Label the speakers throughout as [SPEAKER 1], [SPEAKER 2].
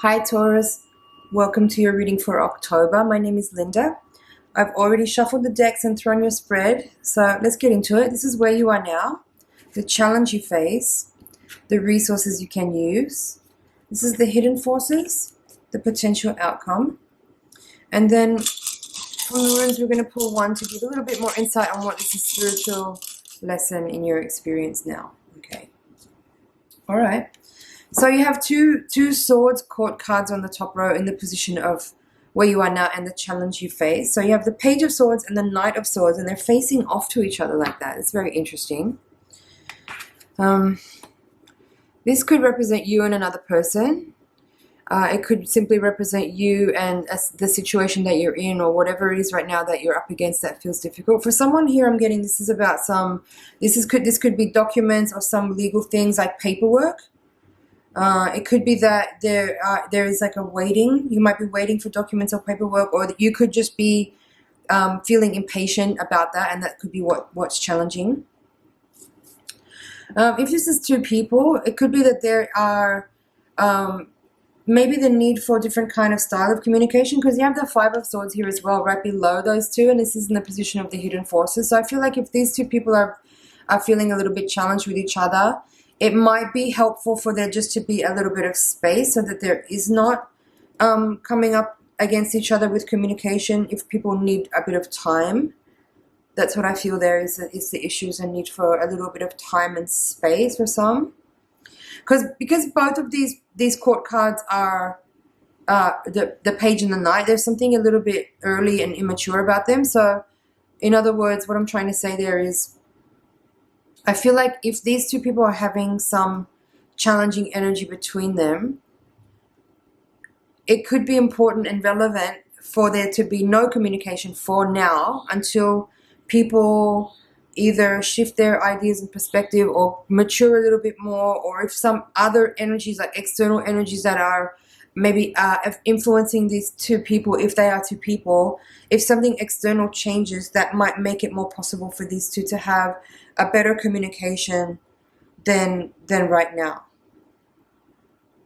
[SPEAKER 1] Hi Taurus, welcome to your reading for October. My name is Linda. I've already shuffled the decks and thrown your spread, so let's get into it. This is where you are now, the challenge you face, the resources you can use. This is the hidden forces, the potential outcome. And then from the runes, we're going to pull one to give a little bit more insight on what is a spiritual lesson in your experience now. Okay. All right. So you have two swords, court cards on the top row in the position of where you are now and the challenge you face. So you have the Page of Swords and the Knight of Swords, and they're facing off to each other like that. It's very interesting. This could represent you and another person. It could simply represent you and the situation that you're in, or whatever it is right now that you're up against that feels difficult. For someone here, I'm getting this is about this could be documents or some legal things like paperwork. It could be that there is like a waiting. You might be waiting for documents or paperwork, or you could just be feeling impatient about that, and that could be what's challenging. If this is two people, it could be that there are maybe the need for a different kind of style of communication, because you have the Five of Swords here as well, right below those two, and this is in the position of the hidden forces. So I feel like if these two people are feeling a little bit challenged with each other, it might be helpful for there just to be a little bit of space so that there is not coming up against each other with communication if people need a bit of time. That's what I feel there is the issues and need for a little bit of time and space for some. Because both of these court cards are the Page and the Knight, there's something a little bit early and immature about them. So in other words, what I'm trying to say there is, I feel like if these two people are having some challenging energy between them, it could be important and relevant for there to be no communication for now until people either shift their ideas and perspective or mature a little bit more, or if some other energies, like external energies that are maybe influencing these two people, if they are two people, if something external changes, that might make it more possible for these two to have a better communication than right now.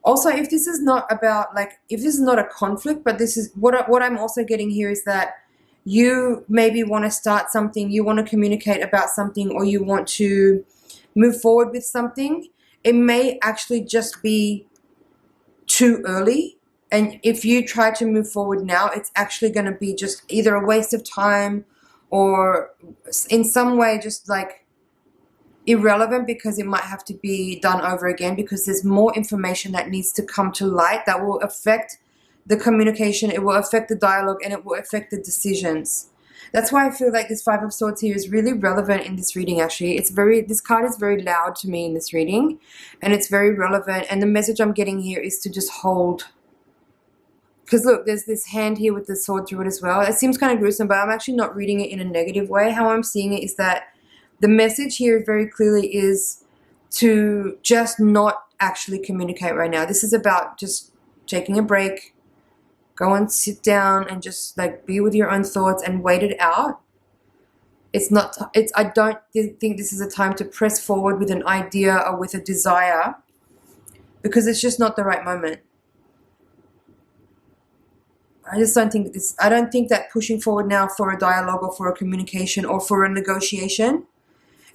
[SPEAKER 1] Also, if this is not about, if this is not a conflict, but this is what I'm also getting here is that you maybe want to start something, you want to communicate about something, or you want to move forward with something. It may actually just be too early, and if you try to move forward now, it's actually going to be just either a waste of time or in some way just like irrelevant, because it might have to be done over again, because there's more information that needs to come to light that will affect the communication, it will affect the dialogue, and it will affect the decisions. That's why I feel like this Five of Swords here is really relevant in this reading. Actually, this card is very loud to me in this reading, and it's very relevant, and the message I'm getting here is to just hold. Because look, there's this hand here with the sword through it as well. It seems kind of gruesome, but I'm actually not reading it in a negative way. How I'm seeing it is that the message here very clearly is to just not actually communicate right now. This is about just taking a break, go and sit down and just like be with your own thoughts and wait it out. I don't think this is a time to press forward with an idea or with a desire, because it's just not the right moment. I just don't think I don't think that pushing forward now for a dialogue or for a communication or for a negotiation,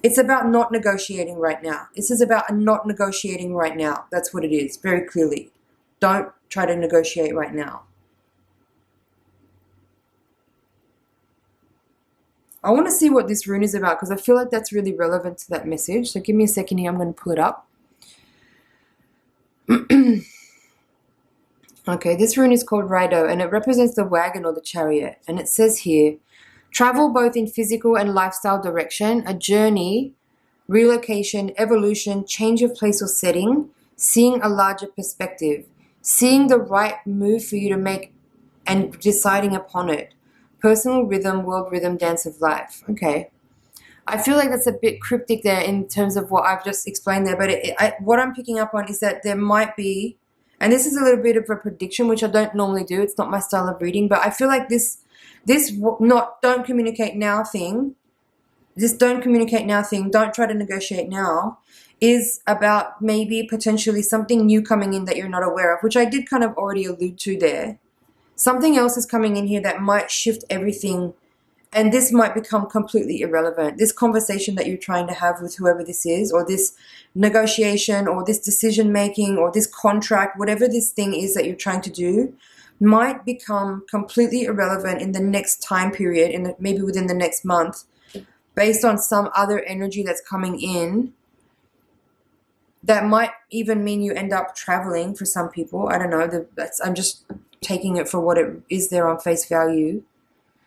[SPEAKER 1] it's about not negotiating right now. This is about not negotiating right now. That's what it is, very clearly. Don't try to negotiate right now. I want to see what this rune is about, because I feel like that's really relevant to that message. So give me a second here. I'm going to pull it up. Okay, this rune is called Rido, and it represents the wagon or the chariot. And it says here, travel both in physical and lifestyle direction, a journey, relocation, evolution, change of place or setting, seeing a larger perspective, seeing the right move for you to make and deciding upon it. Personal rhythm, world rhythm, dance of life. Okay. I feel like that's a bit cryptic there in terms of what I've just explained there, but what I'm picking up on is that there might be, and this is a little bit of a prediction, which I don't normally do. It's not my style of reading, but I feel like this don't communicate now thing, don't try to negotiate now, is about maybe potentially something new coming in that you're not aware of, which I did kind of already allude to there. Something else is coming in here that might shift everything, and this might become completely irrelevant. This conversation that you're trying to have with whoever this is, or this negotiation, or this decision making, or this contract, whatever this thing is that you're trying to do, might become completely irrelevant in the next time period, maybe within the next month, based on some other energy that's coming in. That might even mean you end up traveling for some people. I don't know. I'm just taking it for what it is there on face value.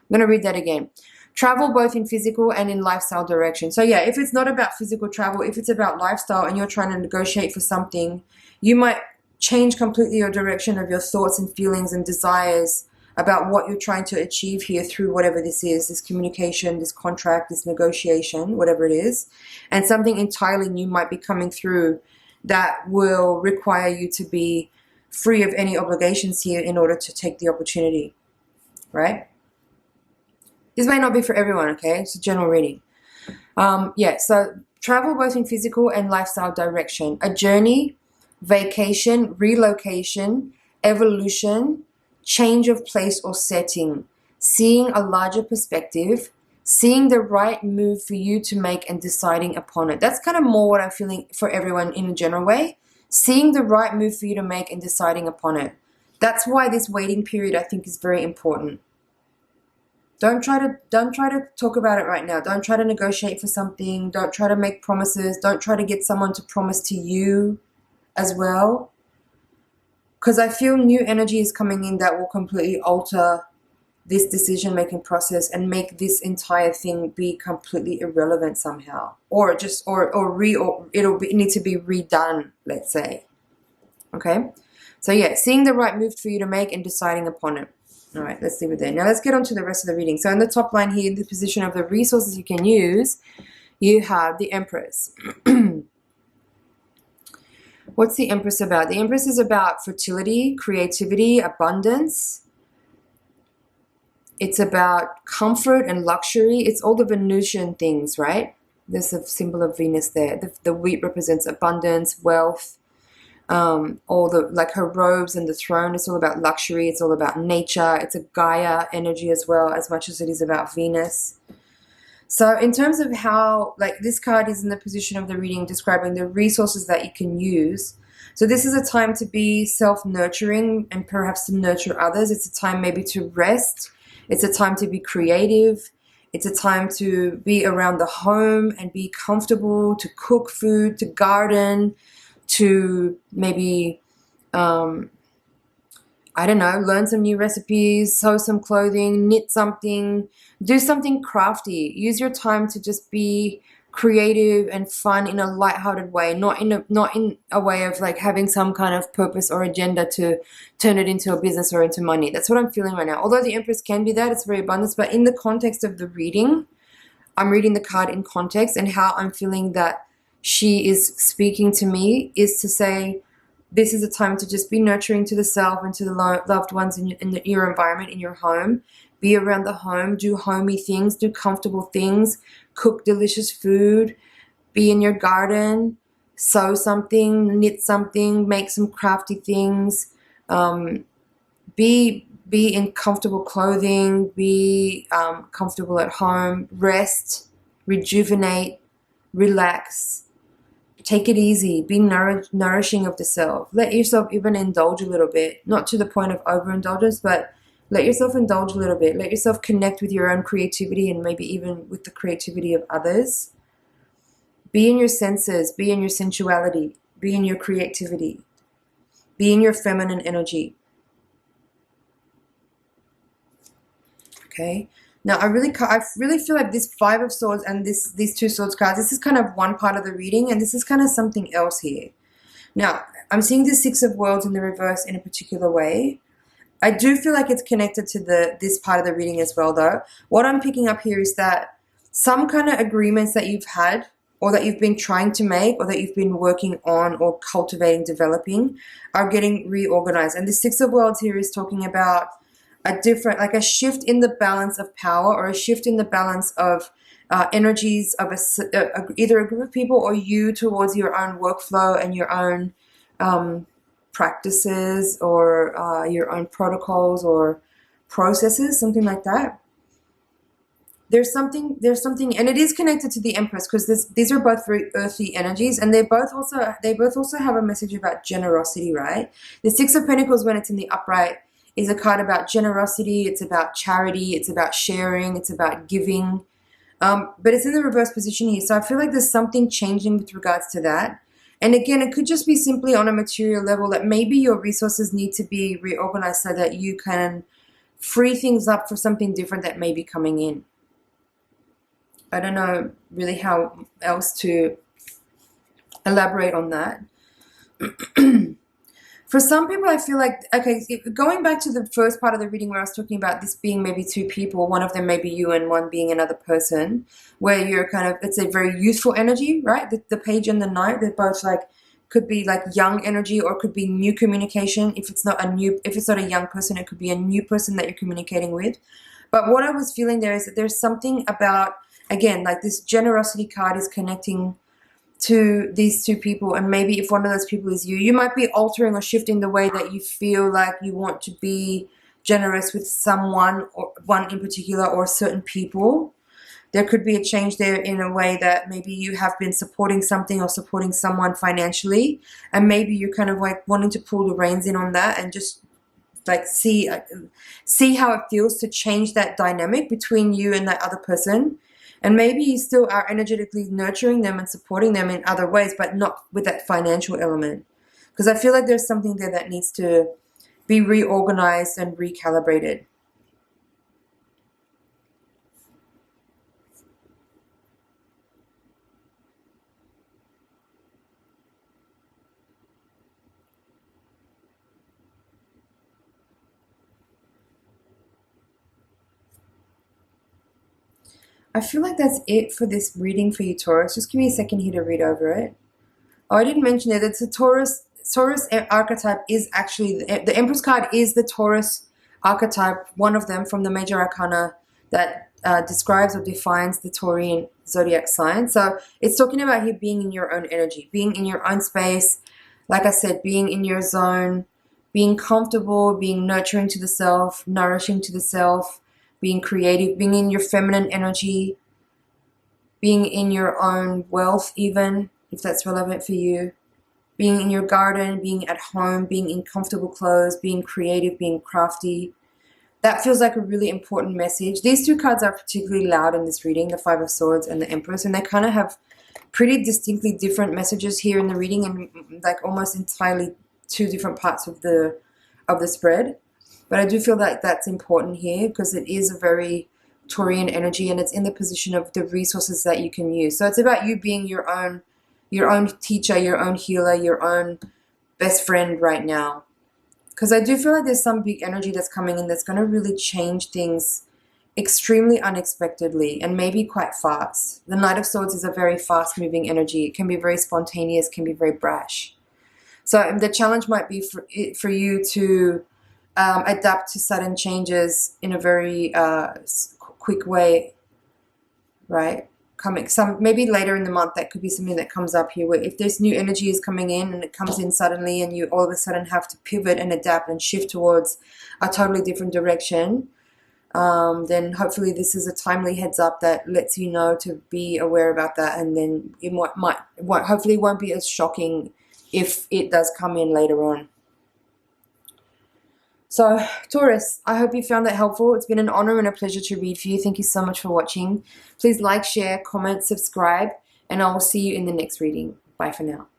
[SPEAKER 1] I'm going to read that again. Travel both in physical and in lifestyle direction. So yeah, if it's not about physical travel, if it's about lifestyle and you're trying to negotiate for something, you might change completely your direction of your thoughts and feelings and desires about what you're trying to achieve here through whatever this is, this communication, this contract, this negotiation, whatever it is. And something entirely new might be coming through that will require you to be free of any obligations here in order to take the opportunity, right? This may not be for everyone, okay? It's a general reading. Yeah, so travel both in physical and lifestyle direction. A journey, vacation, relocation, evolution, change of place or setting, seeing a larger perspective, seeing the right move for you to make and deciding upon it. That's kind of more what I'm feeling for everyone in a general way. Seeing the right move for you to make and deciding upon it. That's why this waiting period, I think, is very important. Don't try to talk about it right now. Don't try to negotiate for something. Don't try to make promises. Don't try to get someone to promise to you as well. Because I feel new energy is coming in that will completely alter this decision-making process and make this entire thing be completely irrelevant somehow. Or just, it'll need to be redone, let's say. Okay? So yeah, seeing the right move for you to make and deciding upon it. All right, let's leave it there. Now let's get on to the rest of the reading. So in the top line here, in the position of the resources you can use, you have the Empress. What's the Empress about? The Empress is about fertility, creativity, abundance. It's about comfort and luxury. It's all the Venusian things, right? There's a symbol of Venus there. The wheat represents abundance, wealth. All the, like her robes and the throne, it's all about luxury, it's all about nature, it's a Gaia energy as well, as much as it is about Venus. So in terms of how, like, this card is in the position of the reading describing the resources that you can use. So this is a time to be self-nurturing and perhaps to nurture others. It's a time maybe to rest. It's a time to be creative. It's a time to be around the home and be comfortable, to cook food, to garden, to maybe, I don't know, learn some new recipes, sew some clothing, knit something, do something crafty. Use your time to just be creative and fun in a lighthearted way, not in a way of like having some kind of purpose or agenda to turn it into a business or into money. That's what I'm feeling right now. Although the Empress can be that, it's very abundant, but in the context of the reading, I'm reading the card in context, and how I'm feeling that she is speaking to me is to say, this is a time to just be nurturing to the self and to the loved ones in your environment, in your home. Be around the home, do homey things, do comfortable things, cook delicious food, be in your garden, sew something, knit something, make some crafty things, be in comfortable clothing, be comfortable at home, rest, rejuvenate, relax. Take it easy. Be nourishing of the self. Let yourself even indulge a little bit. Not to the point of overindulgence, but let yourself indulge a little bit. Let yourself connect with your own creativity and maybe even with the creativity of others. Be in your senses. Be in your sensuality. Be in your creativity. Be in your feminine energy. Okay? Now, I really feel like this Five of Swords and these Two Swords cards, this is kind of one part of the reading, and this is kind of something else here. Now, I'm seeing the Six of Worlds in the reverse in a particular way. I do feel like it's connected to this part of the reading as well, though. What I'm picking up here is that some kind of agreements that you've had, or that you've been trying to make, or that you've been working on or cultivating, developing, are getting reorganized. And the Six of Worlds here is talking about a different, like a shift in the balance of power, or a shift in the balance of energies of either a group of people or you towards your own workflow and your own practices or your own protocols or processes, something like that. There's something, and it is connected to the Empress because these are both very earthy energies, and they both also have a message about generosity, right? The Six of Pentacles, when it's in the upright, is a card about generosity. It's about charity. It's about sharing. It's about giving. But it's in the reverse position here, so I feel like there's something changing with regards to that. And again, it could just be simply on a material level that maybe your resources need to be reorganized so that you can free things up for something different that may be coming in. I don't know really how else to elaborate on that. For some people, I feel like, okay, going back to the first part of the reading where I was talking about this being maybe two people, one of them may be you and one being another person, where you're kind of, it's a very youthful energy, right? The page and the knight, they're both like, could be like young energy or could be new communication. If it's not a young person, it could be a new person that you're communicating with. But what I was feeling there is that there's something about, again, like this generosity card is connecting to these two people, and maybe if one of those people is you, you might be altering or shifting the way that you feel like you want to be generous with someone, or one in particular, or certain people. There could be a change there in a way that maybe you have been supporting something or supporting someone financially, and maybe you're kind of like wanting to pull the reins in on that and just like see how it feels to change that dynamic between you and that other person. And maybe you still are energetically nurturing them and supporting them in other ways, but not with that financial element. Because I feel like there's something there that needs to be reorganized and recalibrated. I feel like that's it for this reading for you, Taurus. Just give me a second here to read over it. Oh, I didn't mention it. It's a Taurus archetype is actually, the Empress card is the Taurus archetype, one of them from the major arcana that describes or defines the Taurian zodiac sign. So it's talking about here being in your own energy, being in your own space. Like I said, being in your zone, being comfortable, being nurturing to the self, nourishing to the self, being creative, being in your feminine energy, being in your own wealth even, if that's relevant for you, being in your garden, being at home, being in comfortable clothes, being creative, being crafty. That feels like a really important message. These two cards are particularly loud in this reading, the Five of Swords and the Empress, and they kind of have pretty distinctly different messages here in the reading, and like almost entirely two different parts of the spread. But I do feel like that's important here because it is a very Taurian energy, and it's in the position of the resources that you can use. So it's about you being your own teacher, your own healer, your own best friend right now. Because I do feel like there's some big energy that's coming in that's going to really change things extremely unexpectedly and maybe quite fast. The Knight of Swords is a very fast-moving energy. It can be very spontaneous, can be very brash. So the challenge might be for you to adapt to sudden changes in a very quick way, right? Maybe later in the month, that could be something that comes up here, where if this new energy is coming in and it comes in suddenly and you all of a sudden have to pivot and adapt and shift towards a totally different direction, then hopefully this is a timely heads up that lets you know to be aware about that, and then it hopefully won't be as shocking if it does come in later on. So, Taurus, I hope you found that helpful. It's been an honor and a pleasure to read for you. Thank you so much for watching. Please like, share, comment, subscribe, and I will see you in the next reading. Bye for now.